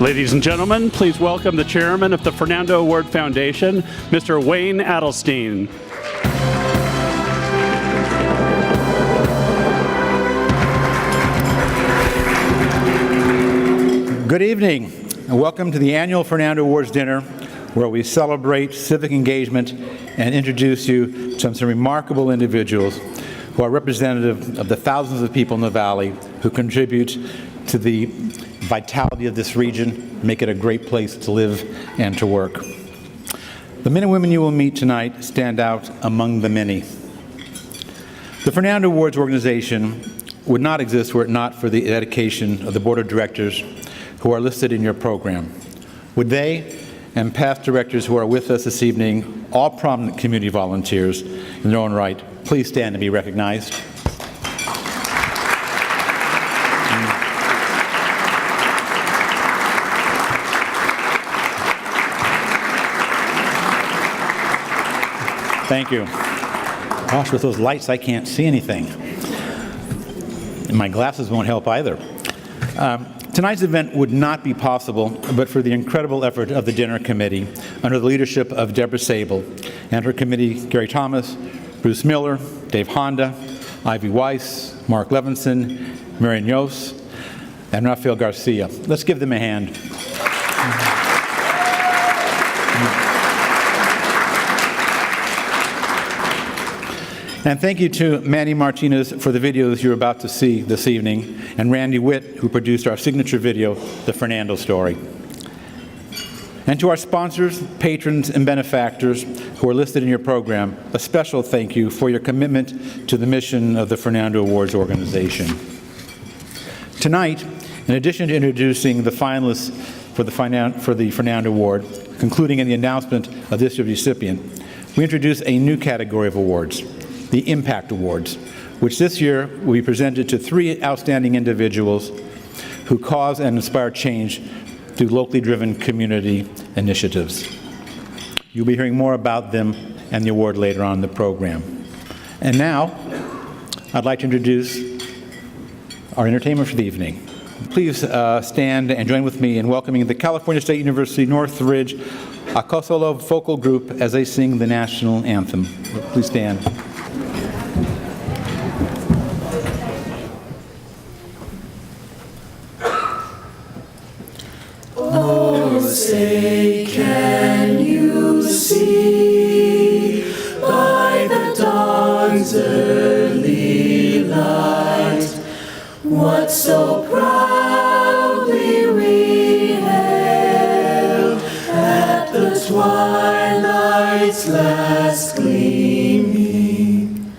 Ladies and gentlemen, please welcome the chairman of the Fernando Award Foundation, Mr. Wayne Adelstein. Good evening, and welcome to the annual Fernando Awards dinner, where we celebrate civic engagement and introduce you to some remarkable individuals who are representative of the thousands of people in the Valley who contribute to the vitality of this region, make it a great place to live and to work. The men and women you will meet tonight stand out among the many. The Fernando Awards organization would not exist were it not for the dedication of the board of directors who are listed in your program. Would they and past directors who are with us this evening, all prominent community volunteers in their own right, please stand and be recognized. Thank you. Gosh, with those lights, I can't see anything. And my glasses won't help either. Tonight's event would not be possible but for the incredible effort of the dinner committee under the leadership of Deborah Sable and her committee, Gary Thomas, Bruce Miller, Dave Honda, Ivy Weiss, Mark Levinson, Marion Yos, and Rafael Garcia. Let's give them a hand. And thank you to Manny Martinez for the videos you're about to see this evening, and Randy Witt, who produced our signature video, The Fernando Story. And to our sponsors, patrons, and benefactors who are listed in your program, a special thank you for your commitment to the mission of the Fernando Awards organization. Tonight, in addition to introducing the finalists for the Fernando Award, concluding in the announcement of this year's recipient, we introduce a new category of awards, the Impact Awards, which this year will be presented to 3 outstanding individuals who cause and inspire change through locally driven community initiatives. You'll be hearing more about them and the award later on in the program. And now, I'd like to introduce our entertainment for the evening. Please stand and join with me in welcoming the California State University Northridge Acosolo Vocal Group as they sing the national anthem. Please stand. Say, can you see by the dawn's early light what so proudly we hailed at the twilight's last gleaming,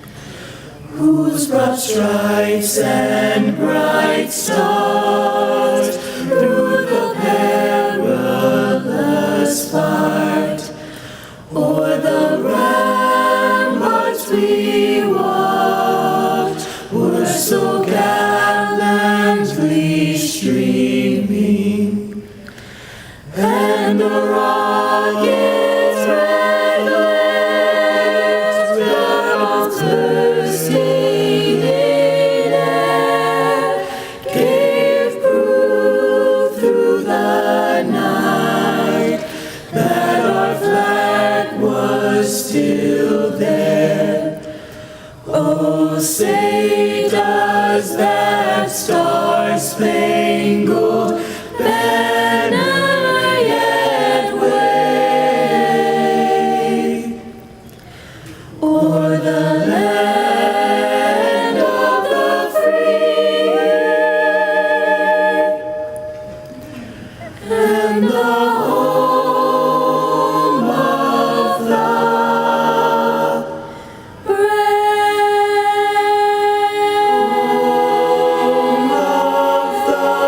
whose broad stripes and bright stars through the perilous fight o'er the ramparts we walked were so gallantly streaming, and the rocket's red flares fell thirsting in air, gave proof through the night that our flag was still there. Oh, say does that star-spangled banner yet wave o'er the land of the free and the home of the brave, home of the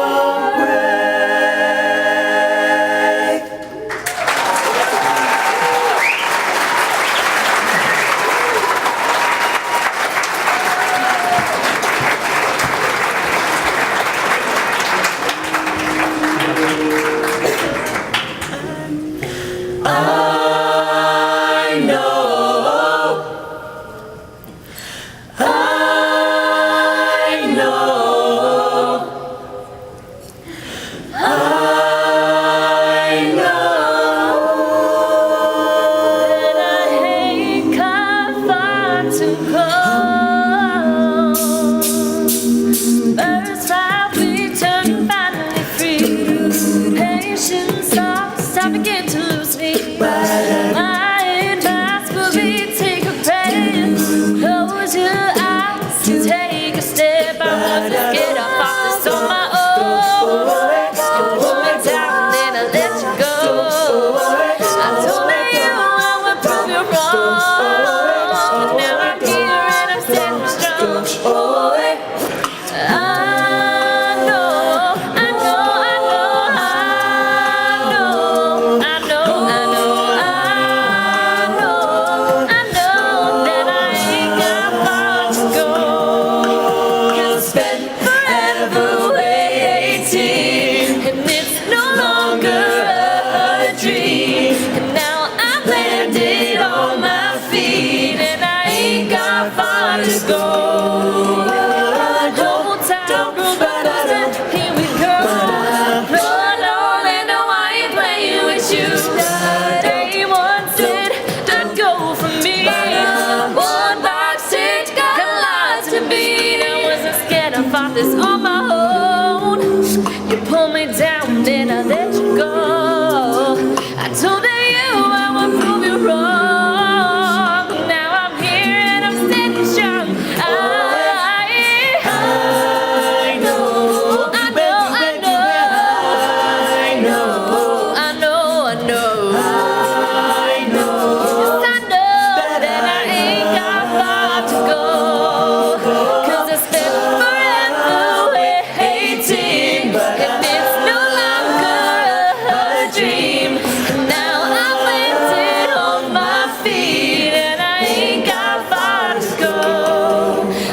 pulled me down, then I let you go. I told you I would prove you wrong. Now I'm here and I'm standing strong.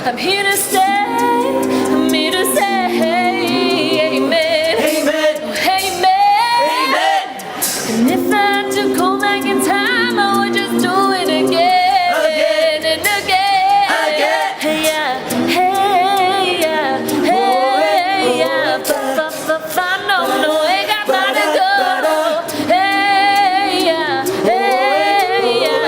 I'm here to stay, I'm here to say amen. Amen. Amen. Amen. And if I had to go back in time, I would just do it again. Again and again. Again. Hey, yeah. Hey, yeah. Hey, yeah. No, ain't got far to go. Hey, yeah. Hey, yeah.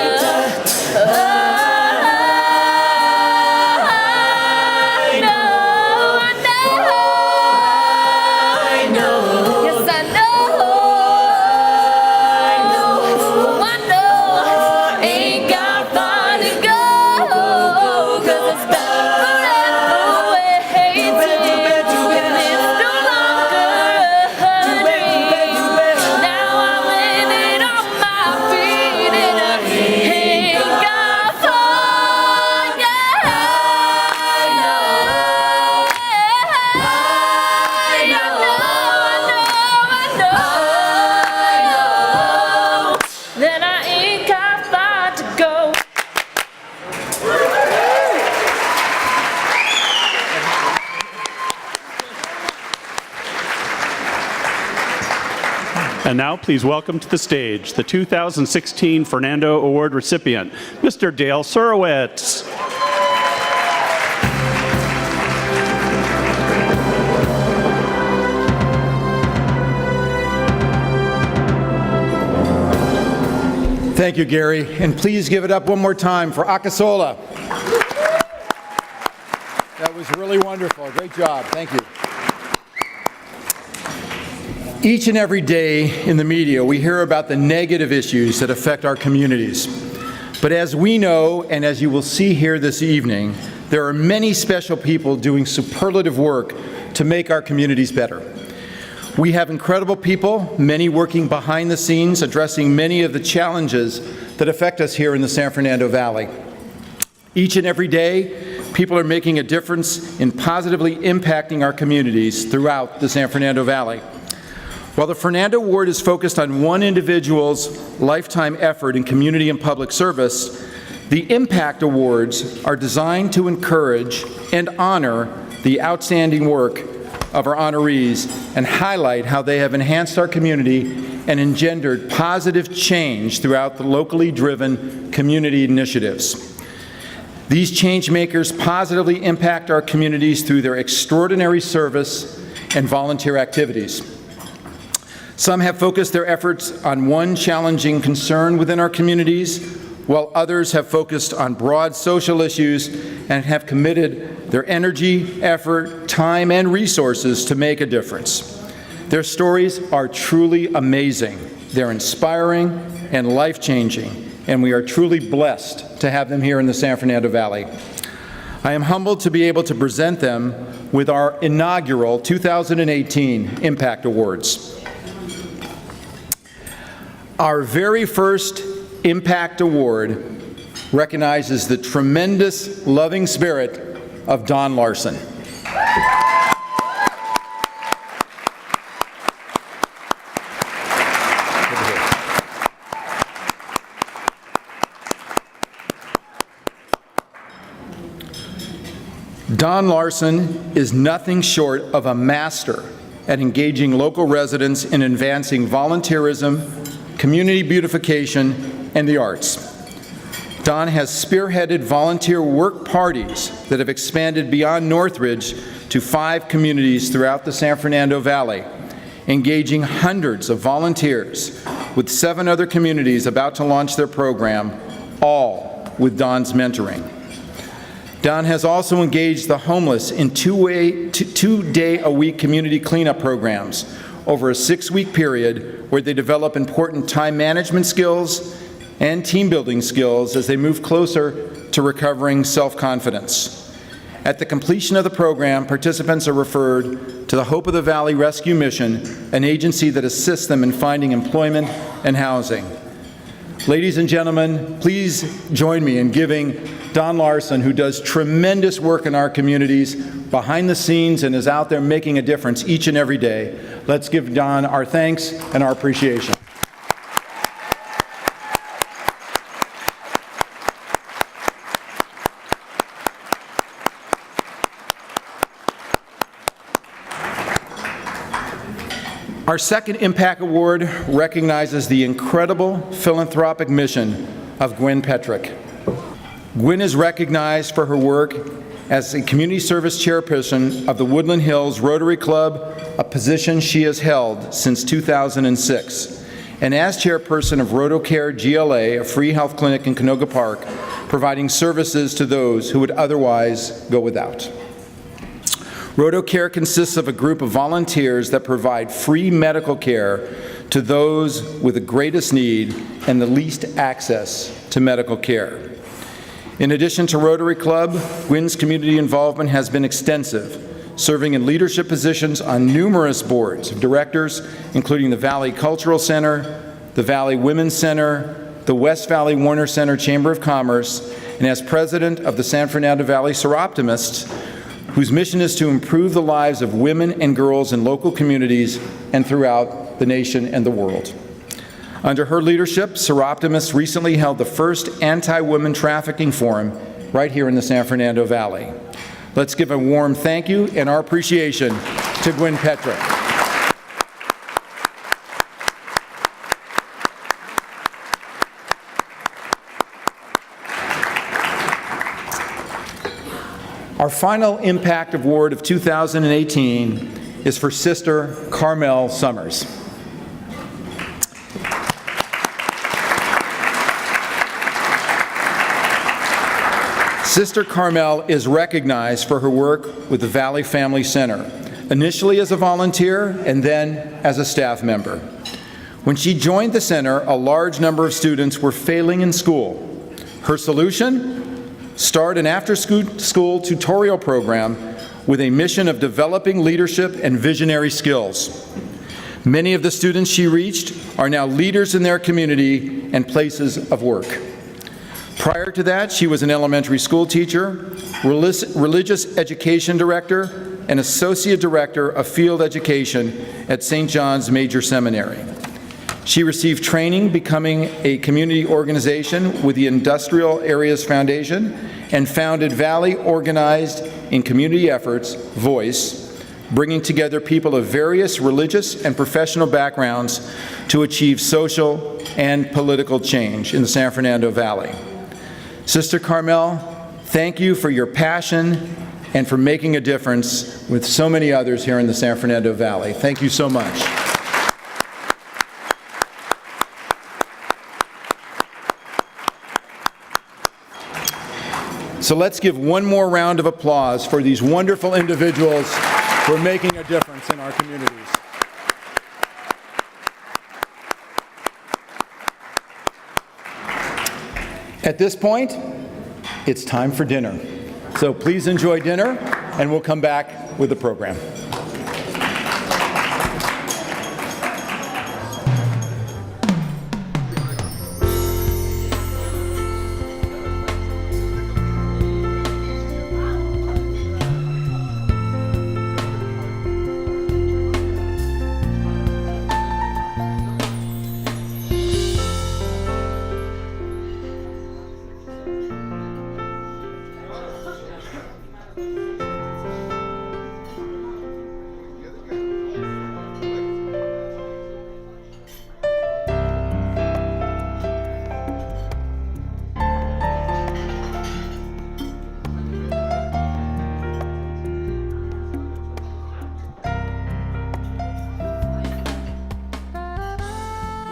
And now, please welcome to the stage the 2016 Fernando Award recipient, Mr. Dale Surowitz. Thank you, Gary. And please give it up one more time for Akasola. That was really wonderful. Great job. Thank you. Each and every day in the media, we hear about the negative issues that affect our communities. But as we know, and as you will see here this evening, there are many special people doing superlative work to make our communities better. We have incredible people, many working behind the scenes, addressing many of the challenges that affect us here in the San Fernando Valley. Each and every day, people are making a difference in positively impacting our communities throughout the San Fernando Valley. While the Fernando Award is focused on one individual's lifetime effort in community and public service, the Impact Awards are designed to encourage and honor the outstanding work of our honorees and highlight how they have enhanced our community and engendered positive change throughout the locally driven community initiatives. These change makers positively impact our communities through their extraordinary service and volunteer activities. Some have focused their efforts on one challenging concern within our communities, while others have focused on broad social issues and have committed their energy, effort, time, and resources to make a difference. Their stories are truly amazing. They're inspiring and life-changing, and we are truly blessed to have them here in the San Fernando Valley. I am humbled to be able to present them with our inaugural 2018 Impact Awards. Our very first Impact Award recognizes the tremendous loving spirit of Don Larson. Don Larson is nothing short of a master at engaging local residents in advancing volunteerism, community beautification, and the arts. Don has spearheaded volunteer work parties that have expanded beyond Northridge to 5 communities throughout the San Fernando Valley, engaging hundreds of volunteers, with 7 other communities about to launch their program, all with Don's mentoring. Don has also engaged the homeless in two-day-a-week community cleanup programs over a 6-week period where they develop important time management skills and team-building skills as they move closer to recovering self-confidence. At the completion of the program, participants are referred to the Hope of the Valley Rescue Mission, an agency that assists them in finding employment and housing. Ladies and gentlemen, please join me in giving Don Larson, who does tremendous work in our communities behind the scenes and is out there making a difference each and every day. Let's give Don our thanks and our appreciation. Our second Impact Award recognizes the incredible philanthropic mission of Gwen Petrick. Gwen is recognized for her work as a community service chairperson of the Woodland Hills Rotary Club, a position she has held since 2006, and as chairperson of RotoCare GLA, a free health clinic in Canoga Park, providing services to those who would otherwise go without. RotoCare consists of a group of volunteers that provide free medical care to those with the greatest need and the least access to medical care. In addition to Rotary Club, Gwen's community involvement has been extensive, serving in leadership positions on numerous boards of directors, including the Valley Cultural Center, the Valley Women's Center, the West Valley Warner Center Chamber of Commerce, and as president of the San Fernando Valley Soroptimists, whose mission is to improve the lives of women and girls in local communities and throughout the nation and the world. Under her leadership, Soroptimists recently held the first anti-women trafficking forum right here in the San Fernando Valley. Let's give a warm thank you and our appreciation to Gwen Petrick. Our final Impact Award of 2018 is for Sister Carmel Summers. Sister Carmel is recognized for her work with the Valley Family Center, initially as a volunteer and then as a staff member. When she joined the center, a large number of students were failing in school. Her solution? Start an after-school tutorial program with a mission of developing leadership and visionary skills. Many of the students she reached are now leaders in their community and places of work. Prior to that, she was an elementary school teacher, religious education director, and associate director of field education at St. John's Major Seminary. She received training becoming a community organization with the Industrial Areas Foundation and founded Valley Organized in Community Efforts, VOICE, bringing together people of various religious and professional backgrounds to achieve social and political change in the San Fernando Valley. Sister Carmel, thank you for your passion and for making a difference with so many others here in the San Fernando Valley. Thank you so much. So let's give one more round of applause for these wonderful individuals who are making a difference in our communities. At this point, it's time for dinner. So please enjoy dinner, and we'll come back with the program.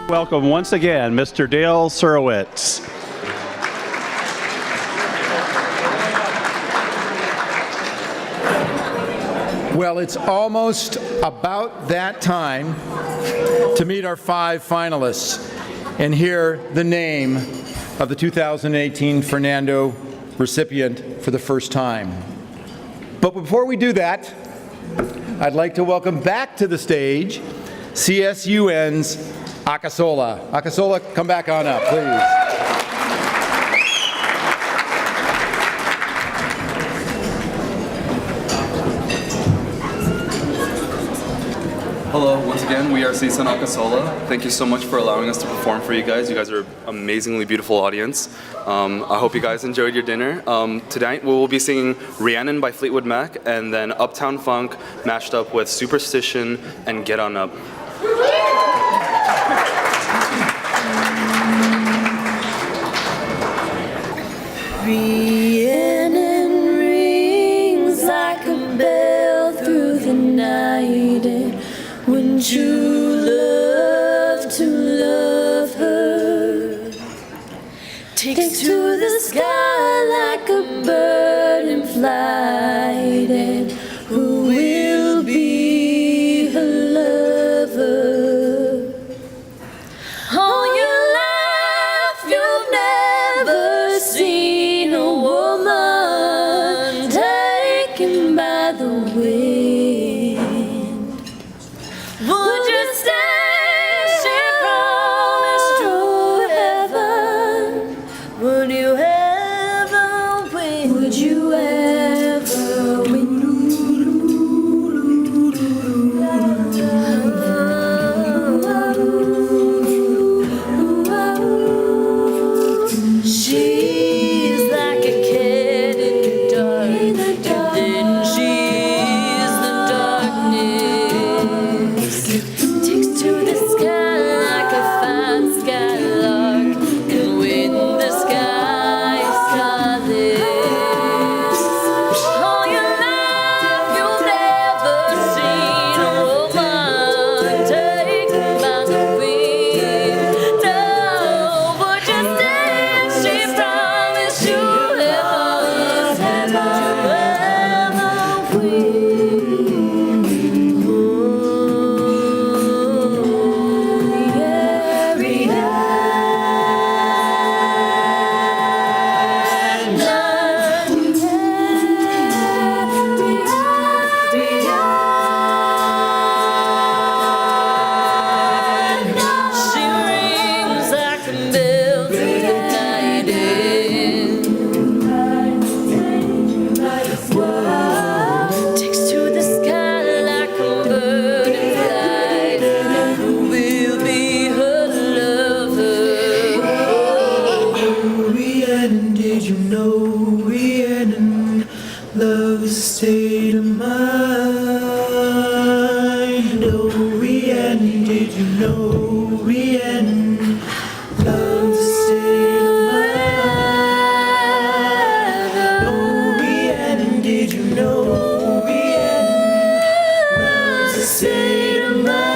Welcome once again, Mr. Dale Surowitz. Well, it's almost about that time to meet our 5 finalists and hear the name of the 2018 Fernando recipient for the first time. But before we do that, I'd like to welcome back to the stage CSUN's Akasola. Akasola, come back on up, please. Hello, once again, we are CSUN Akasola. Thank you so much for allowing us to perform for you guys. You guys are an amazingly beautiful audience. I hope you guys enjoyed your dinner. Tonight we will be singing Rhiannon by Fleetwood Mac and then Uptown Funk mashed up with Superstition and Get On Up. Rhiannon rings like a bell through the night, and wouldn't you love to love her? Takes to the sky like a bird in flight, and who will be her lover? All your life you've never seen a woman taken by the wind. Would you stay? She promised to heaven. Would you ever win? Would you ever win? She's like a cat in the dark, and then she's the darkness. Takes to the sky like a fine skylark, and when the sky is starless, all your life you've never seen a woman taken by the wind. No, but just dance, she promised you heaven, would you ever She rings like a bell through the night, takes to the sky like a bird in flight. Who will be her lover? Rhiannon, did you know Rhiannon loves a state of mind? Oh, Rhiannon, did you know Rhiannon loves a state of mind? Oh, Rhiannon, did you know Rhiannon loves a state of mind?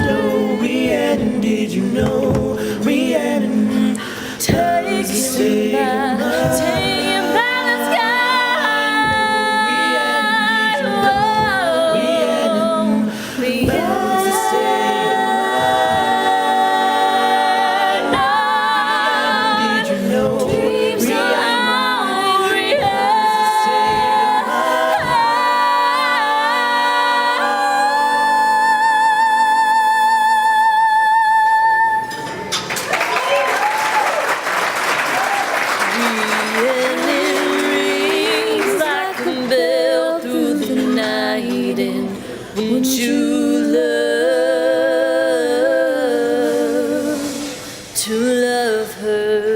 Oh, Rhiannon, did you know Rhiannon Take you by the sky. Rhiannon loves a state of mind? Did you know Dreams Rhiannon are Rhiannon rings like a bell through the night, and would you love to love her?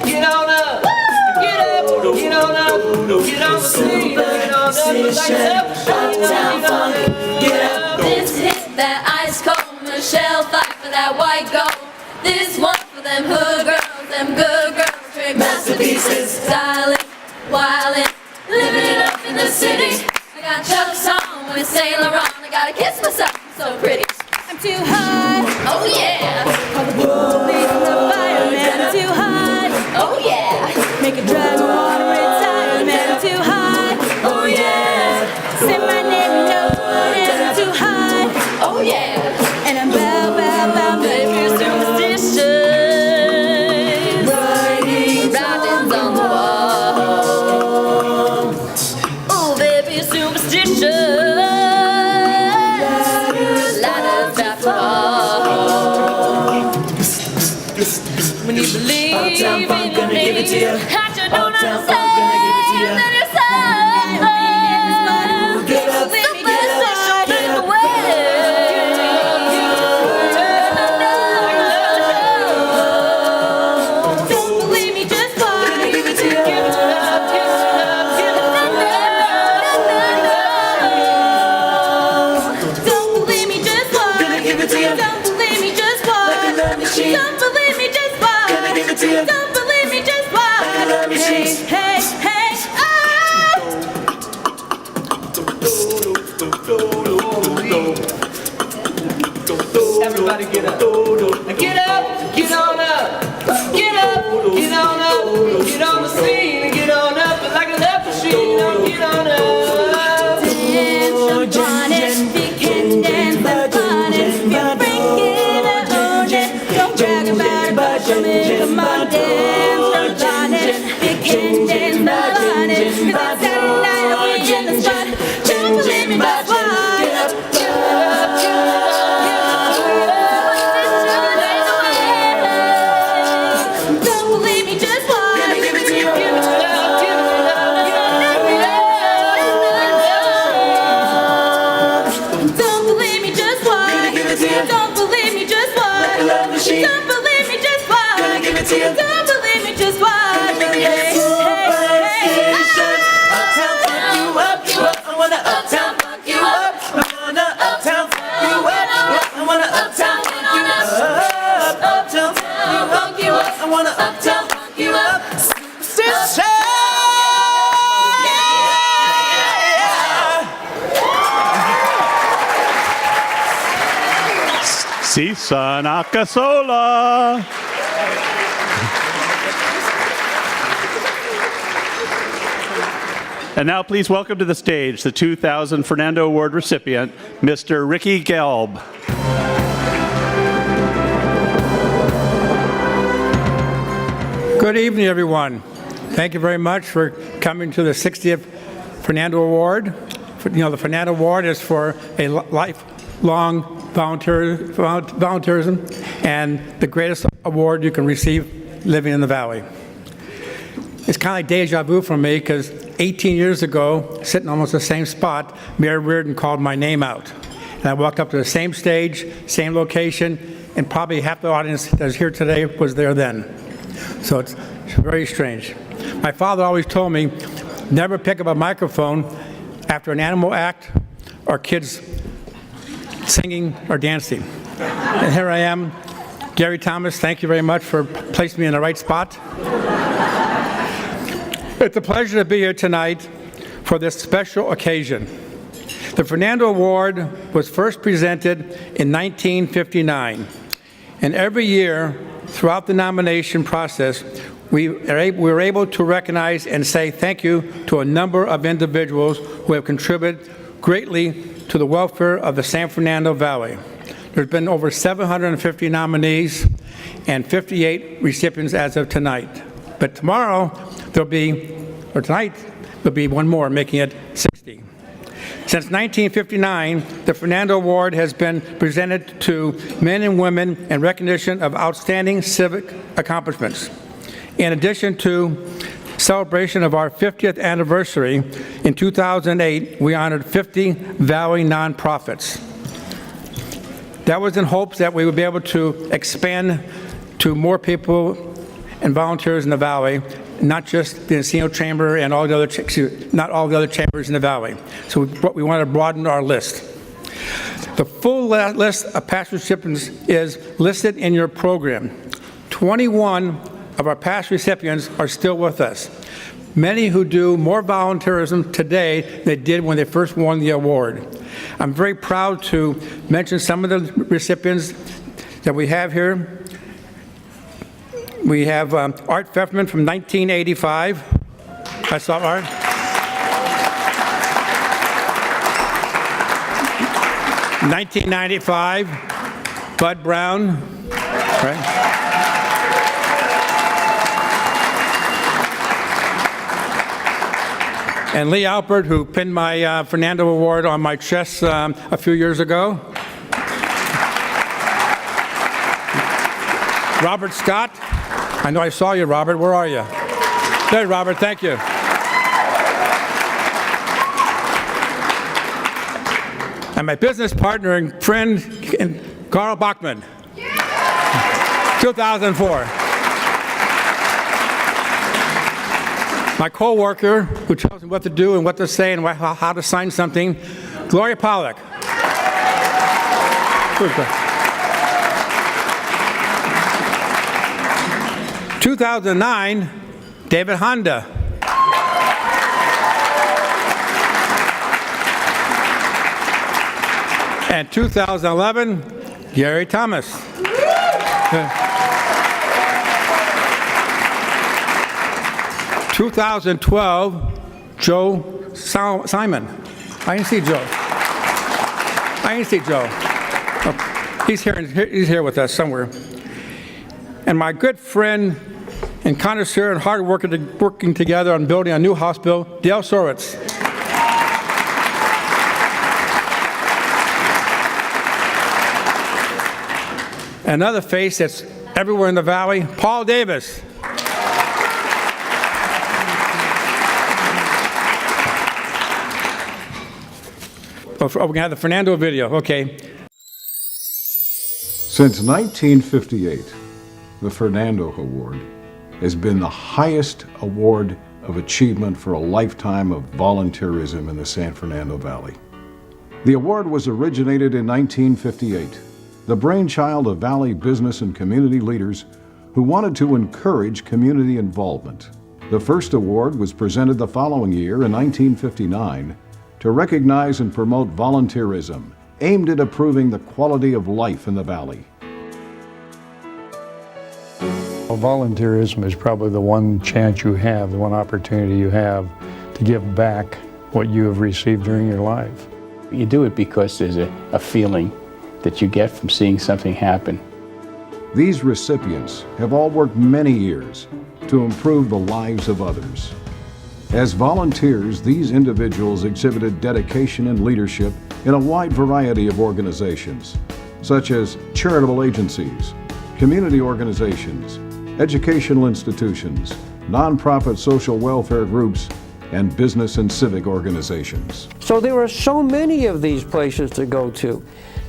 Get on up, get up, get on up, get on the scene, get on up, Uptown Funk, get up. This hit that ice cold Michelle, fight for that white gold. This one for them hood girls, them good girls, straight masterpieces, styling, wildin', living it up in the city. I got chucks The sun is so pretty. I'm too hot. Oh yeah. Call the police and the fireman. I'm too hot. Oh yeah. Make a drive water retirement. I'm too hot. Oh yeah. Say my name and no one else. I'm too hot. Oh yeah. And I'm bow, bow, bow, baby, superstitious. Writings on the wall. Oh, baby, superstitious. Lighters about to fall. When you believe in me, I just don't understand that it's so. Get up, superstitious in the way. Everybody get up. Get up, get on up. Get up, get on up. Get on the scene and get on up. Like a left machine, get on up. Dance upon it, we can dance upon it. You're breaking and own it. Don't brag about it, but show me. Come on, dance upon it. We can dance upon it. 'Cause it's Saturday night and we in the spot. Don't believe me, but why? Get up, get up, get up. Don't believe me, just watch. Hey, hey, hey. Uptown funk you up. I wanna uptown funk you up. I wanna uptown funk you up. I wanna uptown funk you up. Uptown funk you up. I wanna uptown funk you up. Cisa Nakasola. And now please welcome to the stage the 2000 Fernando Award recipient, Mr. Ricky Gelb. Good evening, everyone. Thank you very much for coming to the 60th Fernando Award. You know, the Fernando Award is for a lifelong volunteerism and the greatest award you can receive living in the Valley. It's kind of like deja vu for me because 18 years ago, sitting almost the same spot, Mayor Reardon called my name out. And I walked up to the same stage, same location, and probably half the audience that's here today was there then. So it's very strange. My father always told me, never pick up a microphone after an animal act or kids singing or dancing. And here I am. Gary Thomas, thank you very much for placing me in the right spot. It's a pleasure to be here tonight for this special occasion. The Fernando Award was first presented in 1959, and every year throughout the nomination process, we were able to recognize and say thank you to a number of individuals who have contributed greatly to the welfare of the San Fernando Valley. There's been over 750 nominees and 58 recipients as of tonight. But tonight, there'll be one more, making it 60. Since 1959, the Fernando Award has been presented to men and women in recognition of outstanding civic accomplishments. In addition to celebration of our 50th anniversary, in 2008, we honored 50 Valley nonprofits. That was in hopes that we would be able to expand to more people and volunteers in the Valley, not just the Encino Chamber and all the other, not all the other chambers in the Valley. So we want to broaden our list. The full list of past recipients is listed in your program. 21 of our past recipients are still with us. Many who do more volunteerism today than they did when they first won the award. I'm very proud to mention some of the recipients that we have here. We have Art Pfefferman from 1985. I saw Art. (1995), Bud Brown, right? And Lee Alpert, who pinned my Fernando Award on my chest a few years ago. Robert Scott. I know I saw you, Robert. Where are you? There, Robert. Thank you. And my business partner and friend, Carl Bachman. 2004. My co-worker, who tells me what to do and what to say and how to sign something, Gloria Pollock. 2009, David Honda. And 2011, Gary Thomas. 2012, Joe Simon. I didn't see Joe. Oh, he's here with us somewhere. And my good friend and connoisseur and hard worker working together on building a new hospital, Dale Sorowitz. Another face that's everywhere in the valley, Paul Davis. Oh, we have the Fernando video, okay. Since 1958, the Fernando Award has been the highest award of achievement for a lifetime of volunteerism in the San Fernando Valley. The award was originated in 1958, the brainchild of Valley business and community leaders who wanted to encourage community involvement. The first award was presented the following year in 1959 to recognize and promote volunteerism aimed at improving the quality of life in the Valley. Well, volunteerism is probably the one chance you have, the one opportunity you have to give back what you have received during your life. You do it because there's a feeling that you get from seeing something happen. These recipients have all worked many years to improve the lives of others. As volunteers, these individuals exhibited dedication and leadership in a wide variety of organizations, such as charitable agencies, community organizations, educational institutions, nonprofit social welfare groups, and business and civic organizations. So there are so many of these places to go to.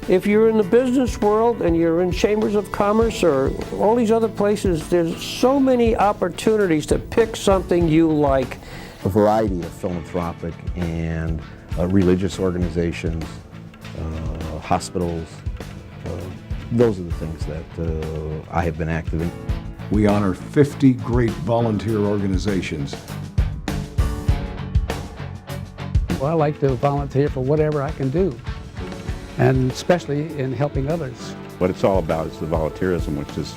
If you're in the business world and you're in chambers of commerce or all these other places, there's so many opportunities to pick something you like. A variety of philanthropic and religious organizations, hospitals. Those are the things that I have been active in. We honor 50 great volunteer organizations. Well, I like to volunteer for whatever I can do, and especially in helping others. What it's all about is the volunteerism, which is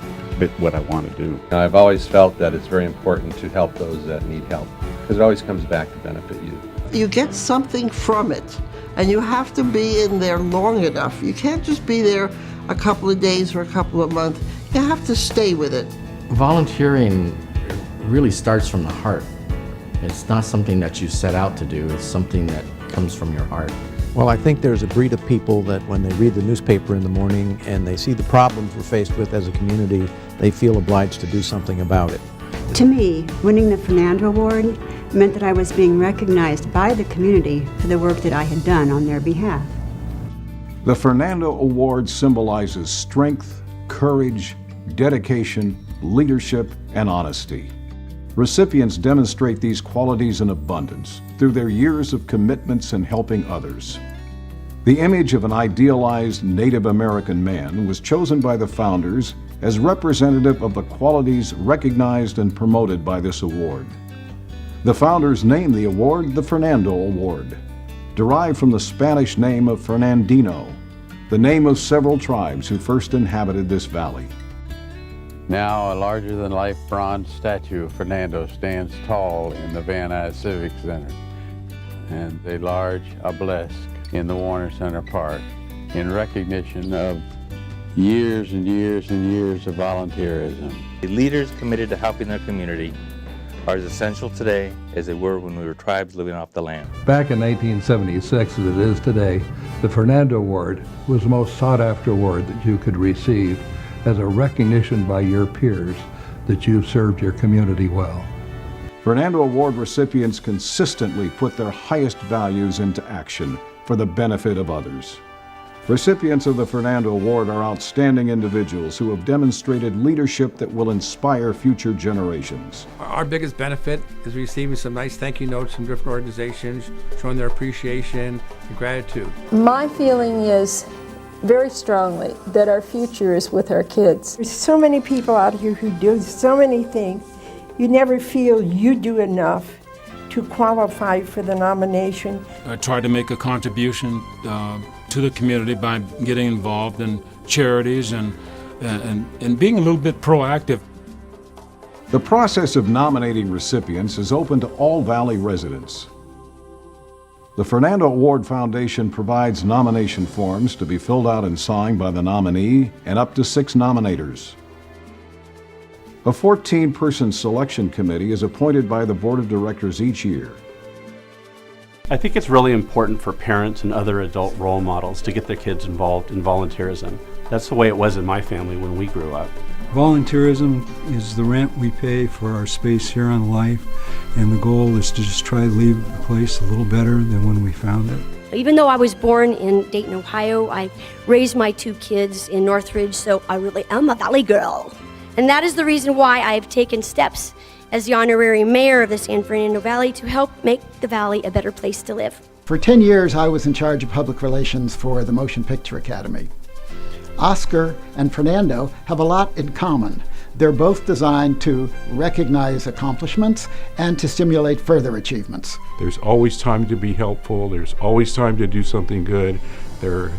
what I want to do. I've always felt that it's very important to help those that need help, because it always comes back to benefit you. You get something from it, and you have to be in there long enough. You can't just be there a couple of days or a couple of months. You have to stay with it. Volunteering really starts from the heart. It's not something that you set out to do, it's something that comes from your heart. Well, I think there's a breed of people that when they read the newspaper in the morning and they see the problems we're faced with as a community, they feel obliged to do something about it. To me, winning the Fernando Award meant that I was being recognized by the community for the work that I had done on their behalf. The Fernando Award symbolizes strength, courage, dedication, leadership, and honesty. Recipients demonstrate these qualities in abundance through their years of commitments in helping others. The image of an idealized Native American man was chosen by the founders as representative of the qualities recognized and promoted by this award. The founders named the award the Fernando Award. derived from the Spanish name of Fernandino, the name of several tribes who first inhabited this valley. Now, a larger-than-life bronze statue of Fernando stands tall in the Van Nuys Civic Center, and a large obelisk in the Warner Center Park in recognition of years and years and years of volunteerism. The leaders committed to helping their community are as essential today as they were when we were tribes living off the land. Back in 1976, as it is today, the Fernando Award was the most sought-after award that you could receive as a recognition by your peers that you've served your community well. Fernando Award recipients consistently put their highest values into action for the benefit of others. Recipients of the Fernando Award are outstanding individuals who have demonstrated leadership that will inspire future generations. Our biggest benefit is receiving some nice thank you notes from different organizations, showing their appreciation and gratitude. My feeling is very strongly that our future is with our kids. There's so many people out here who do so many things. You never feel you do enough to qualify for the nomination. I try to make a contribution to the community by getting involved in charities and being a little bit proactive. The process of nominating recipients is open to all Valley residents. The Fernando Award Foundation provides nomination forms to be filled out and signed by the nominee and up to 6 nominators. A 14-person selection committee is appointed by the Board of Directors each year. I think it's really important for parents and other adult role models to get their kids involved in volunteerism. That's the way it was in my family when we grew up. Volunteerism is the rent we pay for our space here on life, and the goal is to just try to leave the place a little better than when we found it. Even though I was born in Dayton, Ohio, I raised my 2 kids in Northridge, so I really am a Valley girl. And that is the reason why I've taken steps as the honorary mayor of the San Fernando Valley to help make the Valley a better place to live. For 10 years, I was in charge of public relations for the Motion Picture Academy. Oscar and Fernando have a lot in common. They're both designed to recognize accomplishments and to stimulate further achievements. There's always time to be helpful. There's always time to do something good. There are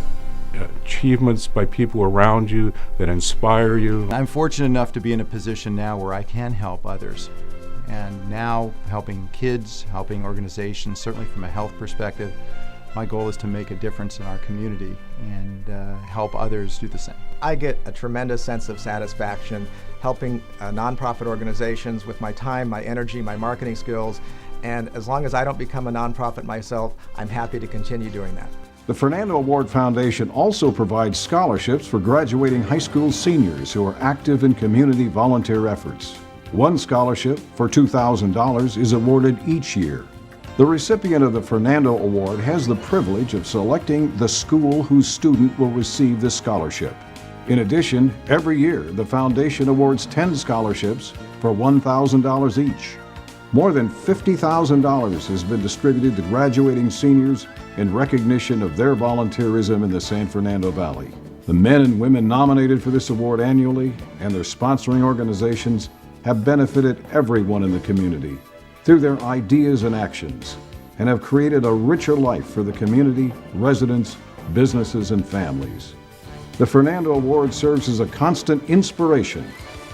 achievements by people around you that inspire you. I'm fortunate enough to be in a position now where I can help others. And now helping kids, helping organizations, certainly from a health perspective, my goal is to make a difference in our community and help others do the same. I get a tremendous sense of satisfaction helping nonprofit organizations with my time, my energy, my marketing skills, and as long as I don't become a nonprofit myself, I'm happy to continue doing that. The Fernando Award Foundation also provides scholarships for graduating high school seniors who are active in community volunteer efforts. One scholarship for $2,000 is awarded each year. The recipient of the Fernando Award has the privilege of selecting the school whose student will receive the scholarship. In addition, every year the foundation awards 10 scholarships for $1,000 each. More than $50,000 has been distributed to graduating seniors in recognition of their volunteerism in the San Fernando Valley. The men and women nominated for this award annually and their sponsoring organizations have benefited everyone in the community through their ideas and actions, and have created a richer life for the community, residents, businesses, and families. The Fernando Award serves as a constant inspiration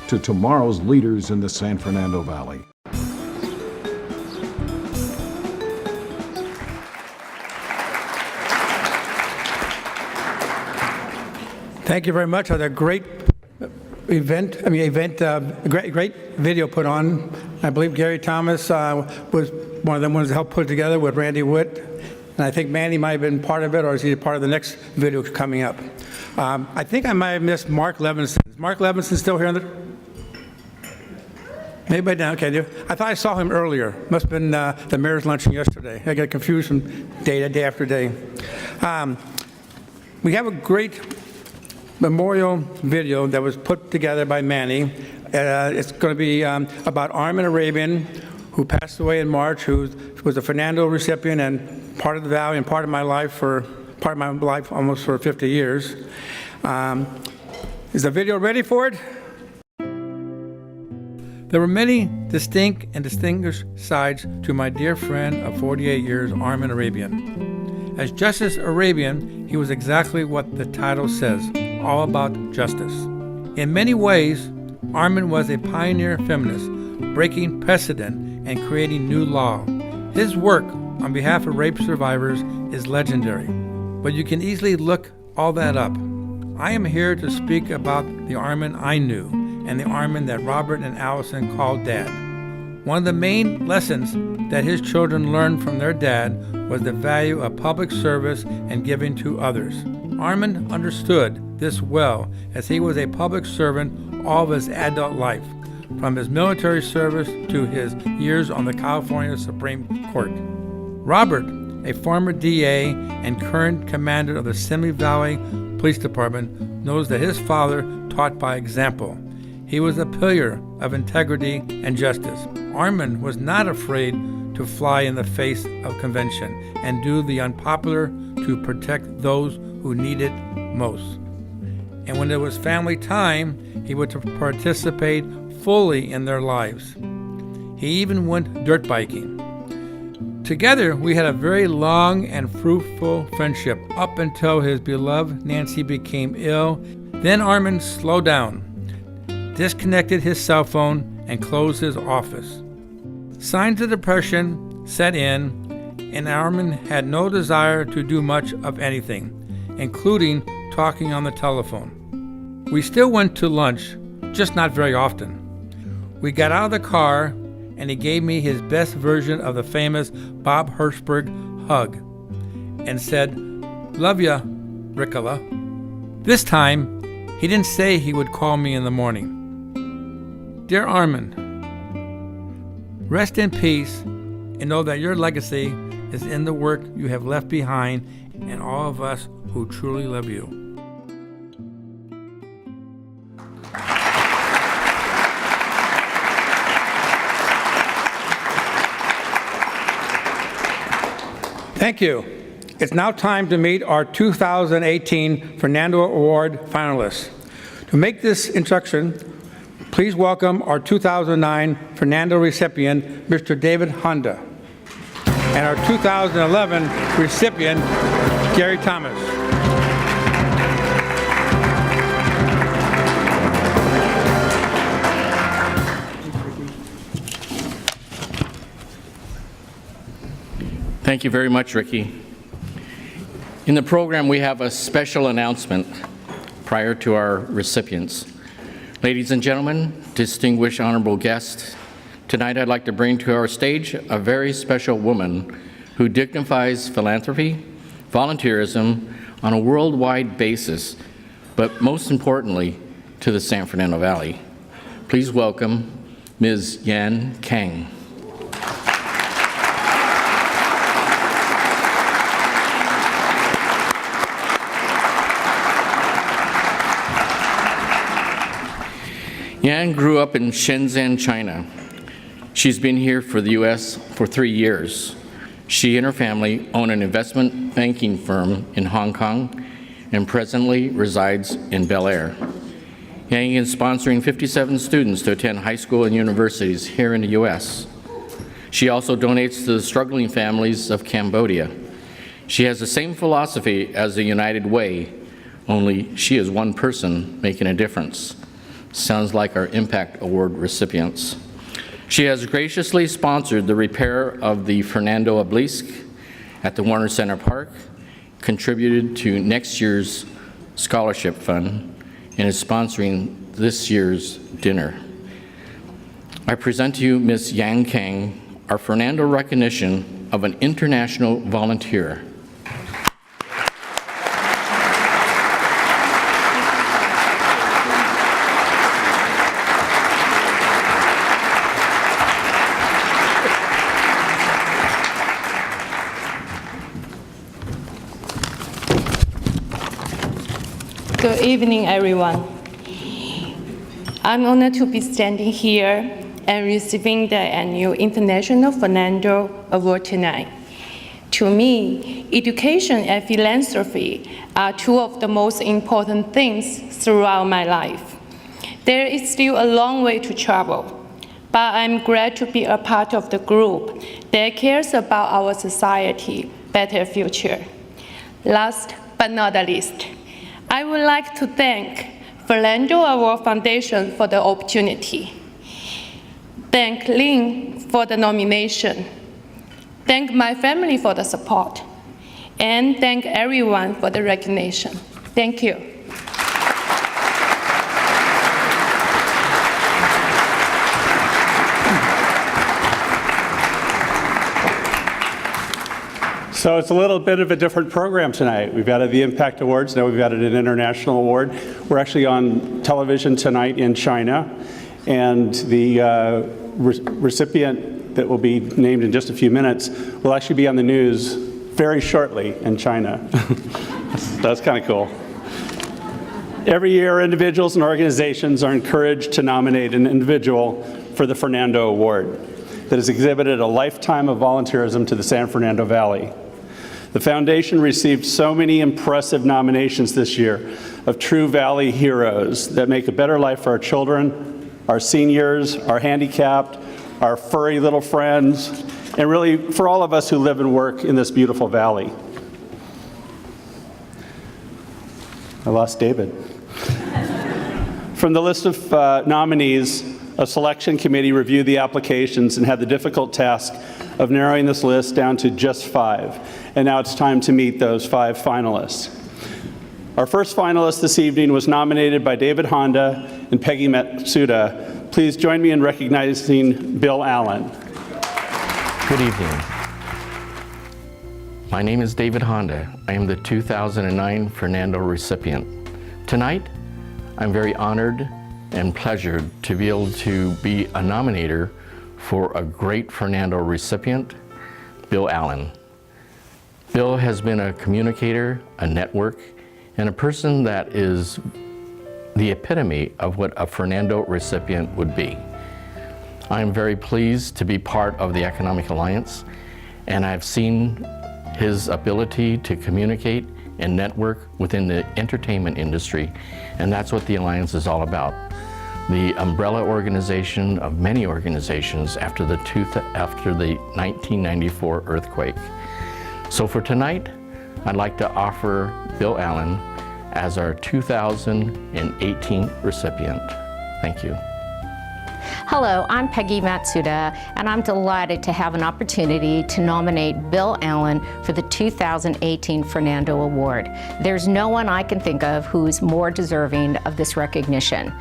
to tomorrow's leaders in the San Fernando Valley. Thank you very much for that great great video put on. I believe Gary Thomas was one of the ones that helped put it together with Randy Witt. And I think Manny might have been part of it, or is he part of the next video coming up? I think I might have missed Mark Levinson. Is Mark Levinson still here? Maybe now, okay. I thought I saw him earlier. Must have been the mayor's luncheon yesterday. I got confused from day after day. We have a great memorial video that was put together by Manny. It's going to be about Armin Arabian, who passed away in March, who was a Fernando recipient and part of the Valley and part of my life almost for 50 years. Is the video ready for it? There were many distinct and distinguished sides to my dear friend of 48 years, Armin Arabian. As Justice Arabian, he was exactly what the title says, all about justice. In many ways, Armin was a pioneer feminist, breaking precedent and creating new law. His work on behalf of rape survivors is legendary, but you can easily look all that up. I am here to speak about the Armin I knew and the Armin that Robert and Allison called Dad. One of the main lessons that his children learned from their dad was the value of public service and giving to others. Armin understood this well, as he was a public servant all of his adult life, from his military service to his years on the California Supreme Court. Robert, a former DA and current commander of the Simi Valley Police Department, knows that his father taught by example. He was a pillar of integrity and justice. Armin was not afraid to fly in the face of convention and do the unpopular to protect those who need it most. And when it was family time, he would participate fully in their lives. He even went dirt biking. Together, we had a very long and fruitful friendship up until his beloved Nancy became ill. Then Armin slowed down, disconnected his cell phone, and closed his office. Signs of depression set in, and Armin had no desire to do much of anything, including talking on the telephone. We still went to lunch, just not very often. We got out of the car, and he gave me his best version of the famous Bob Hertzberg hug and said, "Love ya, Ricola." This time, he didn't say he would call me in the morning. Dear Armin, rest in peace and know that your legacy is in the work you have left behind and all of us who truly love you. Thank you. It's now time to meet our 2018 Fernando Award finalists. To make this introduction, please welcome our 2009 Fernando recipient, Mr. David Honda, and our 2011 recipient, Gary Thomas. Thank you very much, Ricky. In the program, we have a special announcement prior to our recipients. Ladies and gentlemen, distinguished honorable guests, tonight I'd like to bring to our stage a very special woman who dignifies philanthropy, volunteerism on a worldwide basis, but most importantly, to the San Fernando Valley. Please welcome Ms. Yan Kang. Yan grew up in Shenzhen, China. She's been here for the U.S. for 3 years. She and her family own an investment banking firm in Hong Kong and presently resides in Bel Air. Yang is sponsoring 57 students to attend high school and universities here in the U.S. She also donates to the struggling families of Cambodia. She has the same philosophy as the United Way, only she is one person making a difference. Sounds like our Impact Award recipients. She has graciously sponsored the repair of the Fernando Obelisk at the Warner Center Park, contributed to next year's scholarship fund, and is sponsoring this year's dinner. I present to you Ms. Yang Kang, our Fernando recognition of an international volunteer. Good evening, everyone. I'm honored to be standing here and receiving the annual International Fernando Award tonight. To me, education and philanthropy are two of the most important things throughout my life. There is still a long way to travel, but I'm glad to be a part of the group that cares about our society, better future. Last but not least, I would like to thank Fernando Award Foundation for the opportunity. Thank Lynn for the nomination. Thank my family for the support. And thank everyone for the recognition. Thank you. So it's a little bit of a different program tonight. We've added the Impact Awards, now we've added an international award. We're actually on television tonight in China, and the recipient that will be named in just a few minutes will actually be on the news very shortly in China. That's kind of cool. Every year, individuals and organizations are encouraged to nominate an individual for the Fernando Award that has exhibited a lifetime of volunteerism to the San Fernando Valley. The foundation received so many impressive nominations this year of true Valley heroes that make a better life for our children, our seniors, our handicapped, our furry little friends, and really for all of us who live and work in this beautiful valley. I lost David. From the list of nominees, a selection committee reviewed the applications and had the difficult task of narrowing this list down to just 5. And now it's time to meet those 5 finalists. Our first finalist this evening was nominated by David Honda and Peggy Matsuda. Please join me in recognizing Bill Allen. Good evening. My name is David Honda. I am the 2009 Fernando recipient. Tonight, I'm very honored and pleasured to be able to be a nominator for a great Fernando recipient, Bill Allen. Bill has been a communicator, a network, and a person that is the epitome of what a Fernando recipient would be. I am very pleased to be part of the Economic Alliance, and I've seen his ability to communicate and network within the entertainment industry, and that's what the Alliance is all about. The umbrella organization of many organizations after the 1994 earthquake. So for tonight, I'd like to offer Bill Allen as our 2018 recipient. Thank you. Hello, I'm Peggy Matsuda, and I'm delighted to have an opportunity to nominate Bill Allen for the 2018 Fernando Award. There's no one I can think of who's more deserving of this recognition.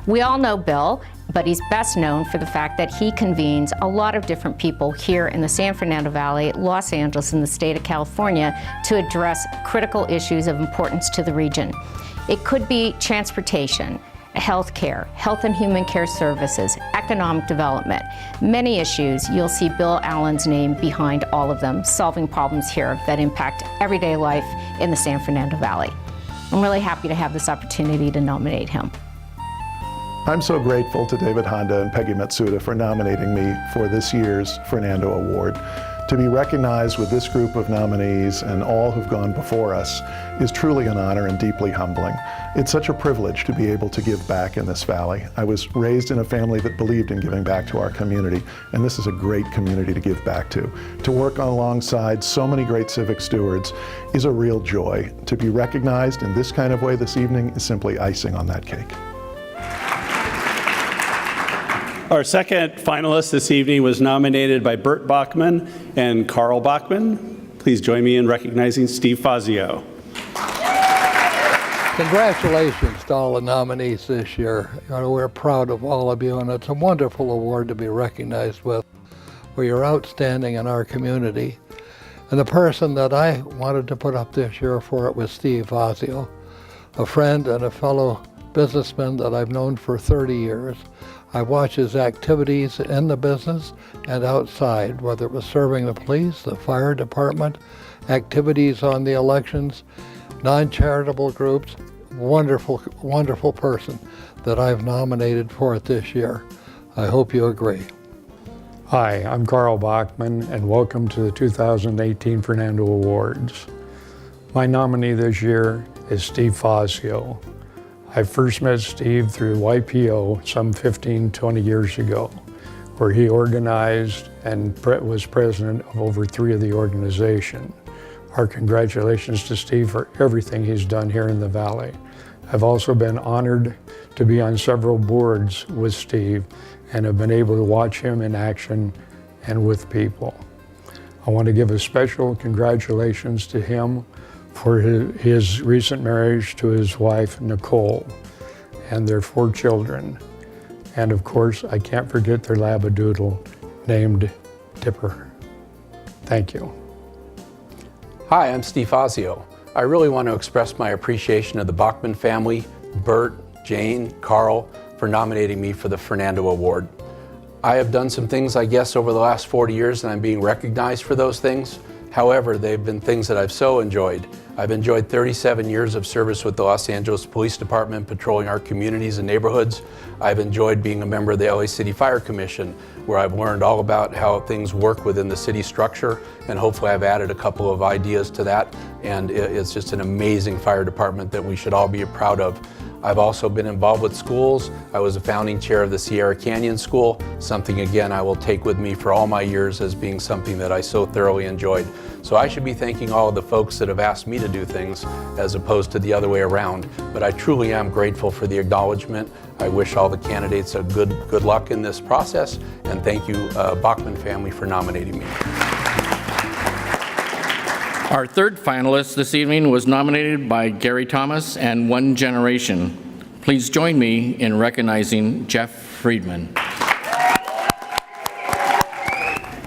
We all know Bill, but he's best known for the fact that he convenes a lot of different people here in the San Fernando Valley, Los Angeles, and the state of California to address critical issues of importance to the region. It could be transportation, healthcare, health and human care services, economic development. Many issues, you'll see Bill Allen's name behind all of them, solving problems here that impact everyday life in the San Fernando Valley. I'm really happy to have this opportunity to nominate him. I'm so grateful to David Honda and Peggy Matsuda for nominating me for this year's Fernando Award. To be recognized with this group of nominees and all who've gone before us is truly an honor and deeply humbling. It's such a privilege to be able to give back in this valley. I was raised in a family that believed in giving back to our community, and this is a great community to give back to. To work alongside so many great civic stewards is a real joy. To be recognized in this kind of way this evening is simply icing on that cake. Our second finalist this evening was nominated by Bert Bachman and Carl Bachman. Please join me in recognizing Steve Fazio. Congratulations to all the nominees this year. We're proud of all of you, and it's a wonderful award to be recognized with for your outstanding in our community. And the person that I wanted to put up this year for it was Steve Fazio, a friend and a fellow businessman that I've known for 30 years. I watch his activities in the business and outside, whether it was serving the police, the fire department, activities on the elections, non-charitable groups. Wonderful, wonderful person that I've nominated for it this year. I hope you agree. Hi, I'm Carl Bachman, and welcome to the 2018 Fernando Awards. My nominee this year is Steve Fazio. I first met Steve through YPO some 15, 20 years ago, where he organized and was president of over 3 of the organization. Our congratulations to Steve for everything he's done here in the Valley. I've also been honored to be on several boards with Steve and have been able to watch him in action and with people. I want to give a special congratulations to him for his recent marriage to his wife, Nicole, and their 4 children. And of course, I can't forget their labradoodle named Dipper. Thank you. Hi, I'm Steve Fazio. I really want to express my appreciation of the Bachman family, Bert, Jane, Carl, for nominating me for the Fernando Award. I have done some things, I guess, over the last 40 years, and I'm being recognized for those things. However, they've been things that I've so enjoyed. I've enjoyed 37 years of service with the Los Angeles Police Department, patrolling our communities and neighborhoods. I've enjoyed being a member of the LA City Fire Commission, where I've learned all about how things work within the city structure, and hopefully I've added a couple of ideas to that, and it's just an amazing fire department that we should all be proud of. I've also been involved with schools. I was a founding chair of the Sierra Canyon School, something again I will take with me for all my years as being something that I so thoroughly enjoyed. So I should be thanking all of the folks that have asked me to do things as opposed to the other way around. But I truly am grateful for the acknowledgement. I wish all the candidates a good luck in this process, and thank you, Bachman family, for nominating me. Our third finalist this evening was nominated by Gary Thomas and One Generation. Please join me in recognizing Jeff Friedman.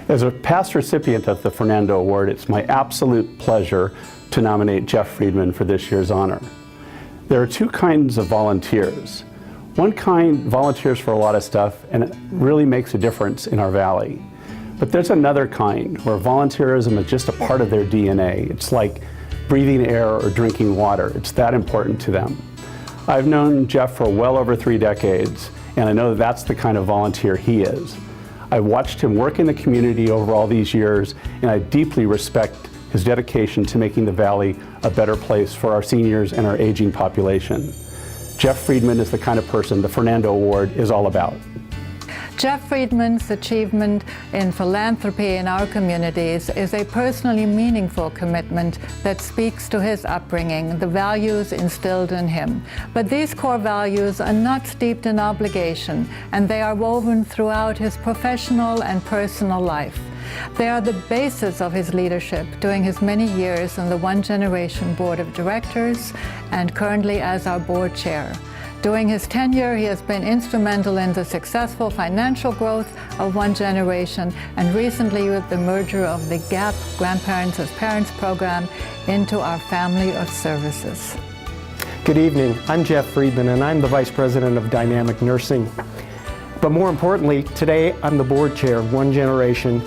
As a past recipient of the Fernando Award, it's my absolute pleasure to nominate Jeff Friedman for this year's honor. There are 2 kinds of volunteers. One kind volunteers for a lot of stuff, and it really makes a difference in our valley. But there's another kind where volunteerism is just a part of their DNA. It's like breathing air or drinking water. It's that important to them. I've known Jeff for well over 3 decades, and I know that that's the kind of volunteer he is. I watched him work in the community over all these years, and I deeply respect his dedication to making the Valley a better place for our seniors and our aging population. Jeff Friedman is the kind of person the Fernando Award is all about. Jeff Friedman's achievement in philanthropy in our communities is a personally meaningful commitment that speaks to his upbringing, the values instilled in him. But these core values are not steeped in obligation, and they are woven throughout his professional and personal life. They are the basis of his leadership during his many years on the One Generation Board of Directors and currently as our board chair. During his tenure, he has been instrumental in the successful financial growth of One Generation, and recently with the merger of the GAP Grandparents as Parents program into our family of services. Good evening. I'm Jeff Friedman, and I'm the Vice President of Dynamic Nursing. But more importantly, today I'm the board chair of One Generation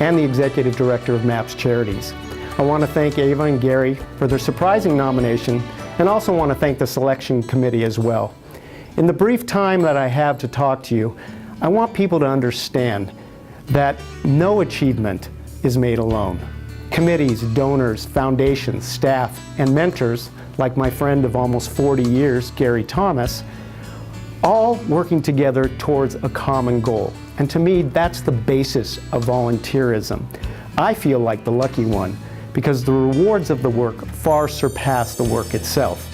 and the Executive Director of MAPS Charities. I want to thank Ava and Gary for their surprising nomination, and also want to thank the selection committee as well. In the brief time that I have to talk to you, I want people to understand that no achievement is made alone. Committees, donors, foundations, staff, and mentors, like my friend of almost 40 years, Gary Thomas, all working together towards a common goal. And to me, that's the basis of volunteerism. I feel like the lucky one because the rewards of the work far surpass the work itself.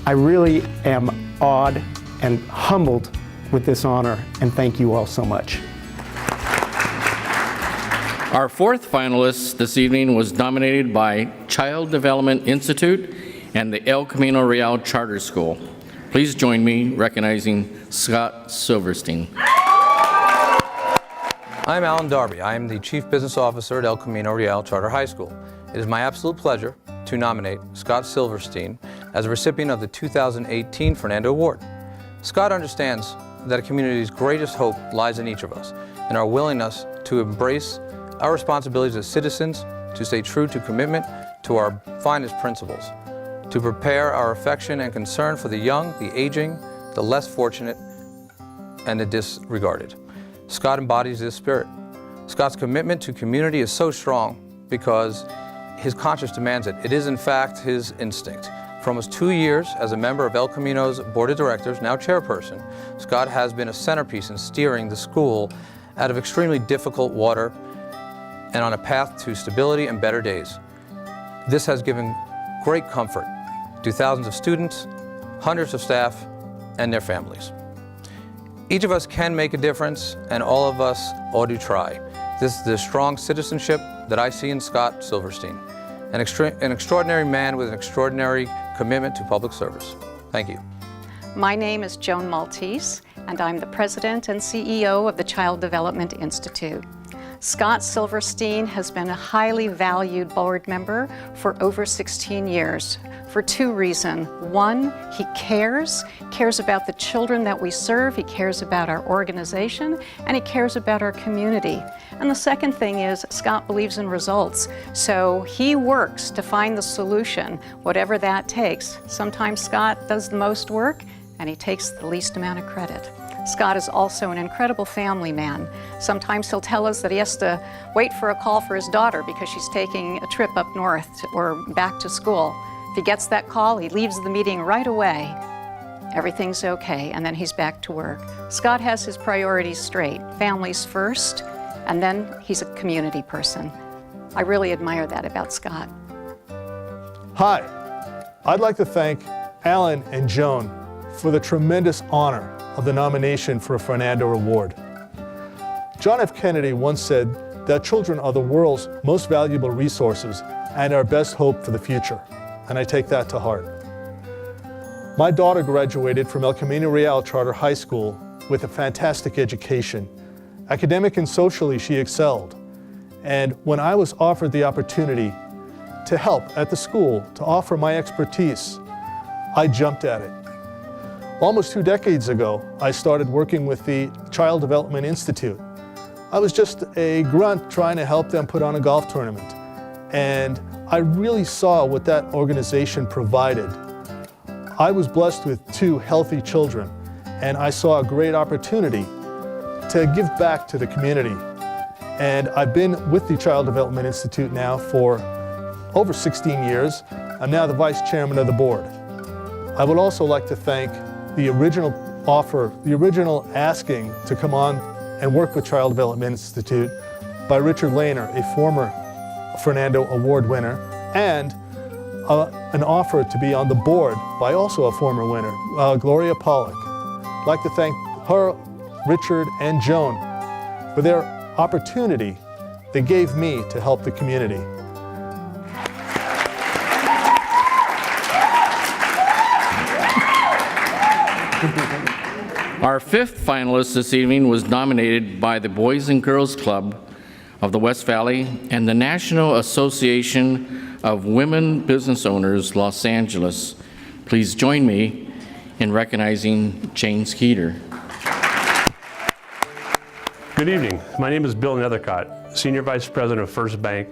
I really am awed and humbled with this honor, and thank you all so much. Our fourth finalist this evening was nominated by Child Development Institute and the El Camino Real Charter School. Please join me recognizing Scott Silverstein. I'm Alan Darby. I am the Chief Business Officer at El Camino Real Charter High School. It is my absolute pleasure to nominate Scott Silverstein as a recipient of the 2018 Fernando Award. Scott understands that a community's greatest hope lies in each of us and our willingness to embrace our responsibilities as citizens, to stay true to commitment to our finest principles, to prepare our affection and concern for the young, the aging, the less fortunate, and the disregarded. Scott embodies this spirit. Scott's commitment to community is so strong because his conscience demands it. It is, in fact, his instinct. For almost 2 years as a member of El Camino's Board of Directors, now chairperson, Scott has been a centerpiece in steering the school out of extremely difficult water and on a path to stability and better days. This has given great comfort to thousands of students, hundreds of staff, and their families. Each of us can make a difference, and all of us ought to try. This is the strong citizenship that I see in Scott Silverstein, an extraordinary man with an extraordinary commitment to public service. Thank you. My name is Joan Maltese, and I'm the President and CEO of the Child Development Institute. Scott Silverstein has been a highly valued board member for over 16 years for two reasons. One, he cares about the children that we serve, he cares about our organization, and he cares about our community. And the second thing is Scott believes in results, so he works to find the solution, whatever that takes. Sometimes Scott does the most work, and he takes the least amount of credit. Scott is also an incredible family man. Sometimes he'll tell us that he has to wait for a call for his daughter because she's taking a trip up north or back to school. If he gets that call, he leaves the meeting right away. Everything's okay, and then he's back to work. Scott has his priorities straight. Families first, and then he's a community person. I really admire that about Scott. Hi, I'd like to thank Alan and Joan for the tremendous honor of the nomination for a Fernando Award. John F. Kennedy once said that children are the world's most valuable resources and our best hope for the future, and I take that to heart. My daughter graduated from El Camino Real Charter High School with a fantastic education. Academic and socially, she excelled. And when I was offered the opportunity to help at the school, to offer my expertise, I jumped at it. Almost 2 decades ago, I started working with the Child Development Institute. I was just a grunt trying to help them put on a golf tournament. And I really saw what that organization provided. I was blessed with 2 healthy children, and I saw a great opportunity to give back to the community. And I've been with the Child Development Institute now for over 16 years. I'm now the vice chairman of the board. I would also like to thank the original offer, the original asking to come on and work with Child Development Institute by Richard Lehner, a former Fernando Award winner, and an offer to be on the board by also a former winner, Gloria Pollock. I'd like to thank her, Richard, and Joan for their opportunity they gave me to help the community. Our 5th finalist this evening was nominated by the Boys and Girls Club of the West Valley and the National Association of Women Business Owners, Los Angeles. Please join me in recognizing Jane Skeeter. Good evening. My name is Bill Nethercott, Senior Vice President of First Bank,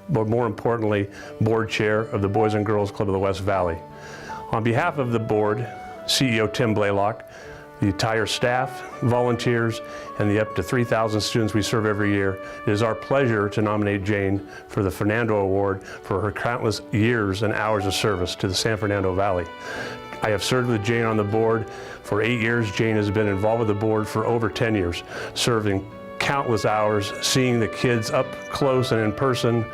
but more importantly, Board Chair of the Boys and Girls Club of the West Valley. On behalf of the board, CEO Tim Blaylock, the entire staff, volunteers, and the up to 3,000 students we serve every year, it is our pleasure to nominate Jane for the Fernando Award for her countless years and hours of service to the San Fernando Valley. I have served with Jane on the board for 8 years. Jane has been involved with the board for over 10 years, serving countless hours, seeing the kids up close and in person.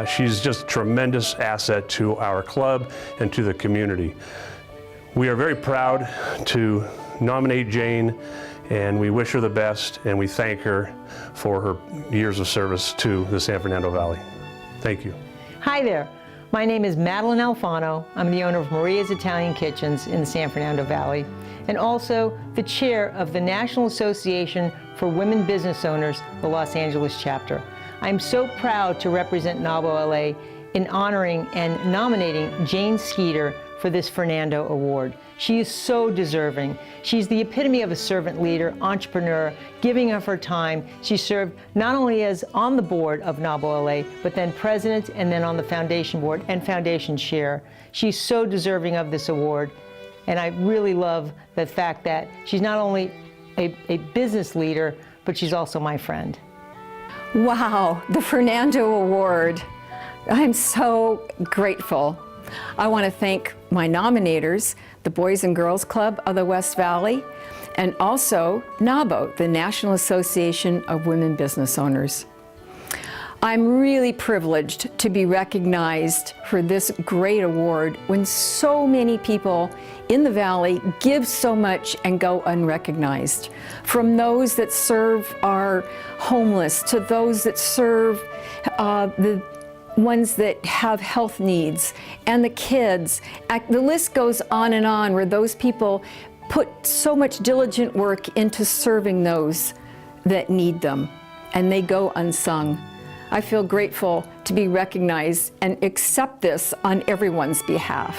She's just a tremendous asset to our club and to the community. We are very proud to nominate Jane, and we wish her the best, and we thank her for her years of service to the San Fernando Valley. Thank you. Hi there. My name is Madeline Alfano. I'm the owner of Maria's Italian Kitchens in the San Fernando Valley, and also the chair of the National Association for Women Business Owners, the Los Angeles chapter. I'm so proud to represent NAWBO LA in honoring and nominating Jane Skeeter for this Fernando Award. She is so deserving. She's the epitome of a servant leader, entrepreneur, giving of her time. She served not only as on the board of NAWBO LA, but then president and then on the foundation board and foundation chair. She's so deserving of this award. And I really love the fact that she's not only a business leader, but she's also my friend. Wow, the Fernando Award. I'm so grateful. I want to thank my nominators, the Boys and Girls Club of the West Valley, and also NAWBO, the National Association of Women Business Owners. I'm really privileged to be recognized for this great award when so many people in the Valley give so much and go unrecognized. From those that serve our homeless to those that serve the ones that have health needs and the kids. The list goes on and on where those people put so much diligent work into serving those that need them, and they go unsung. I feel grateful to be recognized and accept this on everyone's behalf.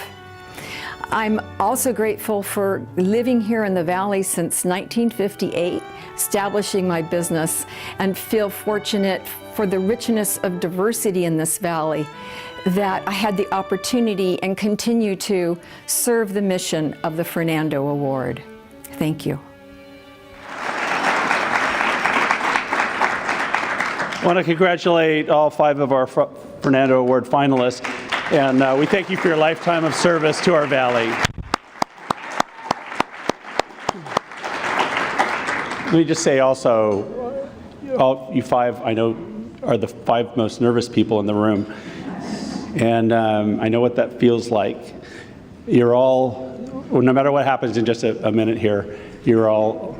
I'm also grateful for living here in the Valley since 1958, establishing my business, and feel fortunate for the richness of diversity in this Valley, that I had the opportunity and continue to serve the mission of the Fernando Award. Thank you. I want to congratulate all 5 of our Fernando Award finalists, and we thank you for your lifetime of service to our Valley. Let me just say also, all you 5, I know, are the 5 most nervous people in the room. And I know what that feels like. You're all, well, no matter what happens in just a minute here, you're all